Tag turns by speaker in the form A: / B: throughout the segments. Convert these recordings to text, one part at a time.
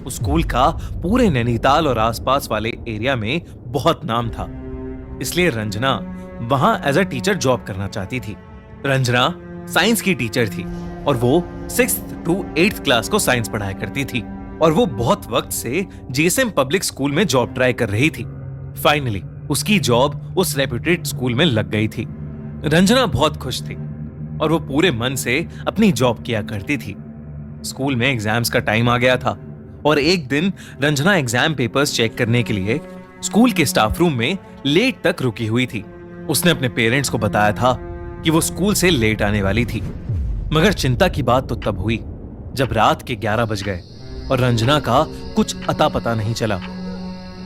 A: उस स्कूल का पूरे नैनीताल और आसपास वाले एरिया में बहुत नाम था। इसलिए रंजना वहां एज अ टीचर जॉब करना चाहती थी। रंजना साइंस की टीचर थी और वो 6th to 8th क्लास को साइंस पढ़ाया करती थी और वो बहुत वक्त से जीएसएम पब्लिक स्कूल में जॉब ट्राई कर रही थी। फाइनली उसकी जॉब उस रेप्यूटेड स्कूल में लग गई थी। रंजना बहुत खुश थी और वो पूरे मन से अपनी जॉब किया करती थी। स्कूल में एग्जाम्स का टाइम आ गया था और एक दिन रंजना एग्जाम पेपर्स चेक करने के लिए स्कूल के स्टाफ रूम में लेट तक रुकी हुई थी। उसने अपने पेरेंट्स को बताया था कि वो स्कूल से लेट आने वाली थी, मगर चिंता की बात तो तब हुई जब रात के 11 बज गए और रंजना का कुछ अता पता नहीं चला।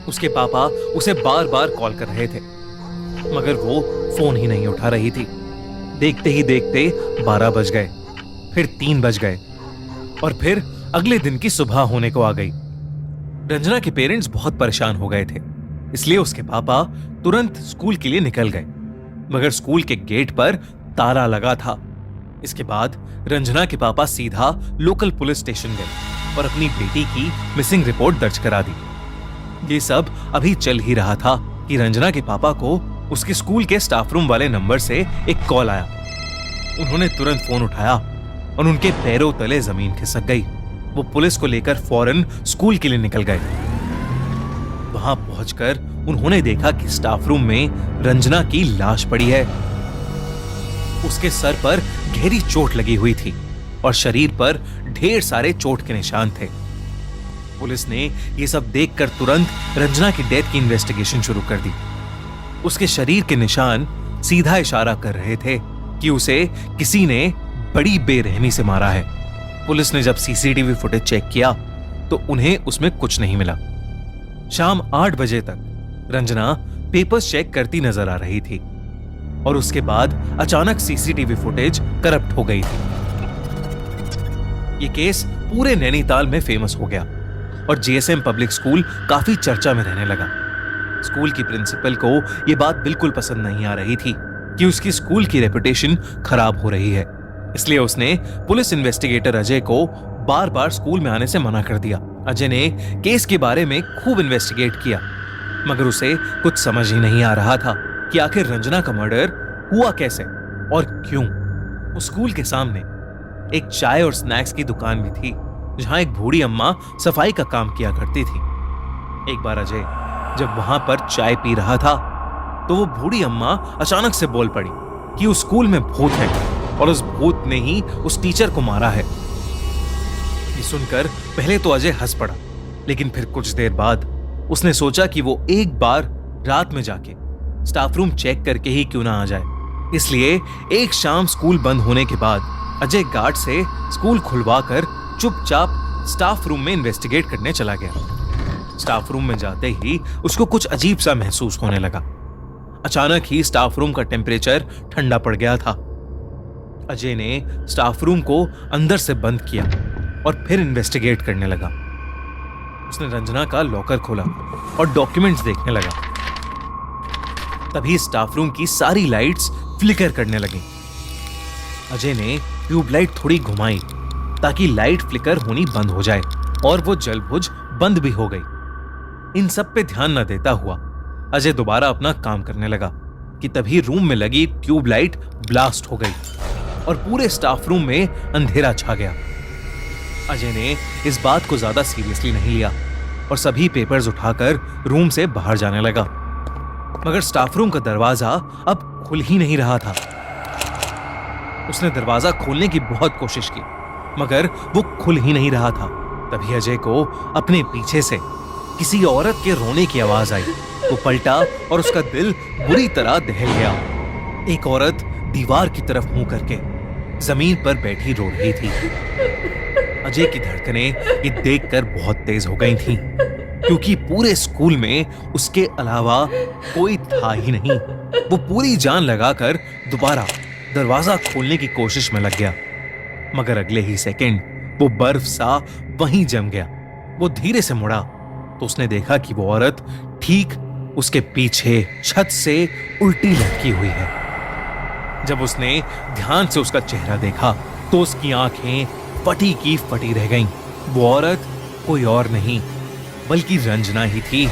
A: उसके पापा उसे बार बार कॉल कर रहे थे, मगर वो फोन ही नहीं उठा रही थी। देखते ही देखते 12 बज गए, फिर 3 बज गए और फिर अगले दिन की सुबह होने को आ गई। रंजना के पेरेंट्स बहुत परेशान हो गए थे, इसलिए उसके पापा तुरंत स्कूल के लिए निकल गए, मगर स्कूल के गेट पर ताला लगा था। इसके बाद रंजना के पापा सीधा लोकल पुलिस स्टेशन गए और अपनी बेटी की मिसिंग रिपोर्ट दर्ज करा दी। ये सब अभी चल ही रहा था कि रंजना के पापा को उसके स्कूल के स्टाफ रूम वाले नंबर से एक कॉल आया। उन्होंने तुरंत फोन उठाया और उनके पैरों तले जमीन खिसक गई। वो पुलिस को लेकर फौरन स्कूल के लिए निकल गए। वहां पहुंचकर उन्होंने देखा कि स्टाफ रूम में रंजना की लाश पड़ी है। उसके सर पर गहरी चोट लगी हुई थी और शरीर पर ढेर सारे चोट के निशान थे। पुलिस ने यह सब देखकर तुरंत रंजना की डेथ की इन्वेस्टिगेशन शुरू कर दी। उसके शरीर के निशान सीधा इशारा कर रहे थे कि उसे किसी ने बड़ी बेरहमी से मारा है। पुलिस ने जब सीसीटीवी फुटेज चेक किया तो उन्हें उसमें कुछ नहीं मिला। शाम 8 बजे तक रंजना पेपर्स चेक करती नजर आ रही थी और उसके बाद अचानक सीसीटीवी फुटेज करप्ट हो गई थी। यह केस पूरे नैनीताल में फेमस हो गया और जीएसएम पब्लिक स्कूल काफी चर्चा में रहने लगा। स्कूल की प्रिंसिपल को यह बात बिल्कुल पसंद नहीं आ रही थी कि उसकी स्कूल की रेपुटेशन खराब हो रही है, इसलिए उसने पुलिस इन्वेस्टिगेटर अजय को बार बार स्कूल में आने से मना कर दिया। अजय ने केस के बारे में खूब इन्वेस्टिगेट किया, मगर उसे कुछ समझ ही नहीं आ रहा था कि आखिर रंजना का मर्डर हुआ कैसे और क्यों। उस स्कूल के सामने एक चाय और स्नैक्स की दुकान भी थी, जहां एक बूढ़ी अम्मा सफाई का काम किया करती थी। एक बार अजय जब वहां पर चाय पी रहा था तो वो बूढ़ी अम्मा अचानक से बोल पड़ी कि उस स्कूल में भूत है और उस भूत ने ही उस टीचर को मारा है। ये सुनकर पहले तो अजय हंस पड़ा, लेकिन फिर कुछ देर बाद उसने सोचा कि वो एक बार रात में जाके स्टाफ रूम चेक करके ही क्यों ना आ जाए। इसलिए एक शाम स्कूल बंद होने के बाद अजय गार्ड से स्कूल खुलवाकर चुपचाप स्टाफ रूम में इन्वेस्टिगेट करने चला गया। स्टाफ रूम में जाते ही उसको कुछ अजीब सा महसूस होने लगा। अचानक ही स्टाफ रूम का टेम्परेचर ठंडा पड़ गया था। अजय ने स्टाफ रूम को अंदर से बंद किया और फिर इन्वेस्टिगेट करने लगा। उसने रंजना का लॉकर खोला और डॉक्यूमेंट्स देखने लगा। तभी स्टाफ रूम की सारी लाइट्स फ्लिकर करने लगी। अजय ने ट्यूबलाइट थोड़ी घुमाई ताकि लाइट फ्लिकर होनी बंद हो जाए और वो जलबुझ बंद भी हो गई। इन सब पे ध्यान न देता हुआ अजय दोबारा अपना काम करने लगा कि तभी रूम में लगी ट्यूबलाइट ब्लास्ट हो गई और पूरे स्टाफ रूम में अंधेरा छा गया। अजय ने इस बात को ज्यादा सीरियसली नहीं लिया और सभी पेपर्स उठाकर रूम से बाहर जाने लगा, मगर स्टाफ रूम का दरवाजा अब खुल ही नहीं रहा था। उसने दरवाजा खोलने की बहुत कोशिश की, मगर वो खुल ही नहीं रहा था। तभी अजय को अपने पीछे से किसी औरत के रोने की आवाज आई। वो पलटा और उसका दिल बुरी तरह दहल गया। एक औरत दीवार की तरफ मुंह करके जमीन पर बैठी रो रही थी। अजय की धड़कनें ये देखकर बहुत तेज हो गई थीं, क्योंकि पूरे स्कूल में उसके अलावा कोई था ही नहीं। वो पूरी जान लगाकर दोबारा दरवाजा खोलने की कोशिश में लग गया, मगर अगले ही सेकंड वो बर्फ सा वहीं जम गया। वो धीरे से मुड़ा तो उसने देखा कि वो औरत ठीक उसके पीछे छत से उल्टी लटकी हुई है। जब उसने ध्यान से उसका चेहरा देखा तो उसकी आंखें फटी की फटी रह गईं। वो औरत कोई और नहीं बल्कि रंजना ही थी।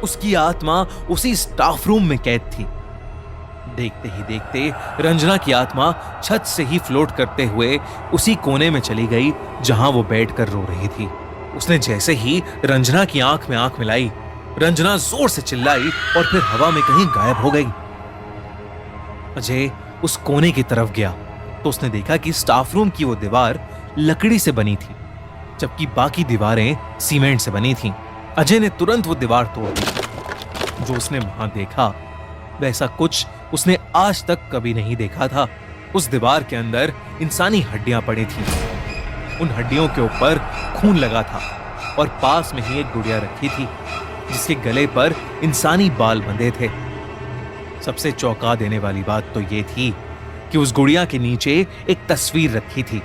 A: उसकी आत्मा उसी स्टाफ रूम में कैद थी। देखते ही देखते रंजना की आत्मा छत से ही फ्लोट करते हुए उसी कोने में चली गई जहां वो बैठकर रो रही थी। उसने जैसे ही रंजना की आंख में आंख मिलाई, रंजना जोर से चिल्लाई और फिर हवा में कहीं गायब हो गई। अजय उस कोने की तरफ गया तो उसने देखा कि स्टाफ रूम की वो दीवार लकड़ी से बनी थी, जबकि बाकी दीवारें सीमेंट से बनी थीं। अजय ने तुरंत वो दीवार तोड़ दी। जो उसने वहां देखा वैसा कुछ उसने आज तक कभी नहीं देखा था। उस दीवार के अंदर इंसानी हड्डियां पड़ी थीं। उन हड्डियों के ऊपर खून लगा था और पास में ही एक गुड़िया रखी थी जिसके गले पर इंसानी बाल बंधे थे। सबसे चौंका देने वाली बात तो यह थी कि उस गुड़िया के नीचे एक तस्वीर रखी थी।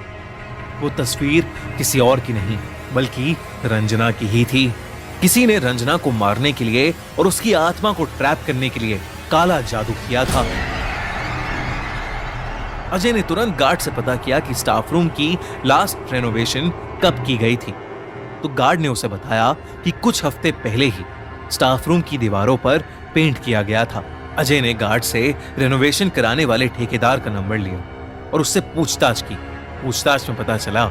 A: वो तस्वीर किसी और की नहीं बल्कि रंजना की ही थी। किसी ने रंजना को मारने के लिए और उसकी आत्मा को ट्रैप करने के लिए काला जादू किया था। अजय ने तुरंत गार्ड से पता किया कि स्टाफ रूम की लास्ट रेनोवेशन कब की गई थी। तो गार्ड ने उसे बताया कि कुछ हफ्ते पहले ही स्टाफ रूम की दीवारों पर पेंट किया गया था। अजय ने गार्ड से रेनोवेशन कराने वाले ठेकेदार का नंबर लिया और उससे पूछताछ की। पूछताछ में पता चला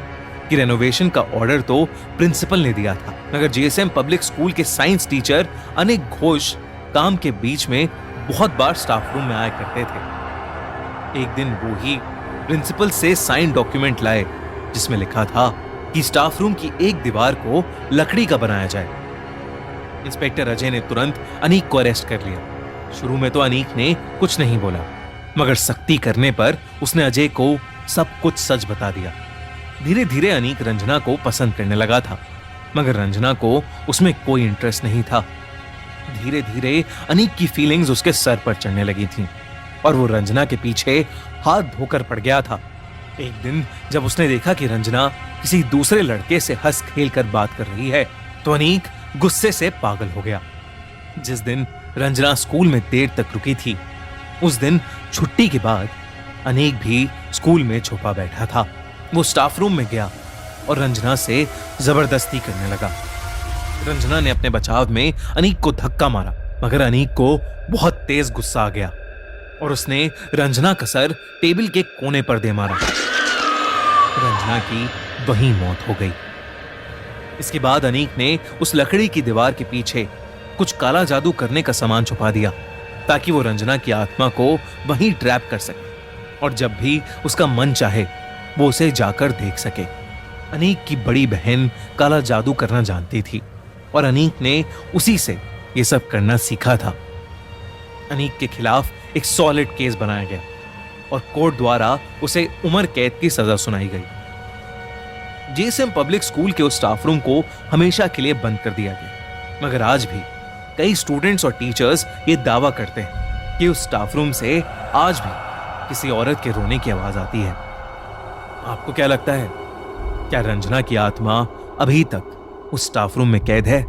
A: कि रेनोवेशन का ऑर्डर तो प्रिंसिपल ने दिया था, मगर जीएसएम पब्लिक स्कूल के साइंस टीचर अनेक घोष काम के बीच में बहुत बार स्टाफ रूम में आया करते थे। एक दिन वो ही प्रिंसिपल से साइन डॉक्यूमेंट लाए जिसमें लिखा था कि स्टाफ रूम की एक दीवार को लकड़ी का बनाया जाए। इंस्पेक्टर अजय ने तुरंत अनीक को अरेस्ट कर लिया। शुरू में तो अनीक ने कुछ नहीं बोला, मगर सख्ती करने पर उसने अजय को सब कुछ सच बता दिया। धीरे धीरे अनीक रंजना को पसंद करने लगा था, मगर रंजना को उसमें कोई इंटरेस्ट नहीं था। धीरे धीरे अनीक की फीलिंग्स उसके सर पर चढ़ने लगी थीं और वो रंजना के पीछे हाथ धोकर पड़ गया था। एक दिन जब उसने देखा कि रंजना किसी दूसरे लड़के से हंस खेल कर बात कर रही है तो अनीक गुस्से से पागल हो गया। जिस दिन रंजना स्कूल में देर तक रुकी थी, उस दिन छुट्टी के बाद अनीक भी स्कूल में छुपा बैठा था। वो स्टाफ रूम में गया और रंजना से जबरदस्ती करने लगा। रंजना ने अपने बचाव में अनीक को धक्का मारा, मगर अनीक को बहुत तेज गुस्सा आ गया और उसने रंजना का सर टेबल के कोने पर दे मारा। रंजना की वहीं मौत हो गई। इसके बाद अनीक ने उस लकड़ी की दीवार के पीछे कुछ काला जादू करने का सामान छुपा दिया ताकि वो रंजना की आत्मा को वहीं ट्रैप कर सके और जब भी उसका मन चाहे वो उसे जाकर देख सके। अनीक की बड़ी बहन काला जादू करना जानती थी और अनीक ने उसी से ये सब करना सीखा था। अनीक के खिलाफ एक सॉलिड केस बनाया गया और कोर्ट द्वारा उसे उम्र कैद की सजा सुनाई गई। जीएसएम पब्लिक स्कूल के उस स्टाफ रूम को हमेशा के लिए बंद कर दिया गया, मगर आज भी कई स्टूडेंट्स और टीचर्स ये दावा करते हैं कि उस स्टाफ रूम से आज भी किसी औरत के रोने की आवाज आती है। आपको क्या लगता है, क्या रंजना की आत्मा अभी तक उस स्टाफ रूम में कैद है?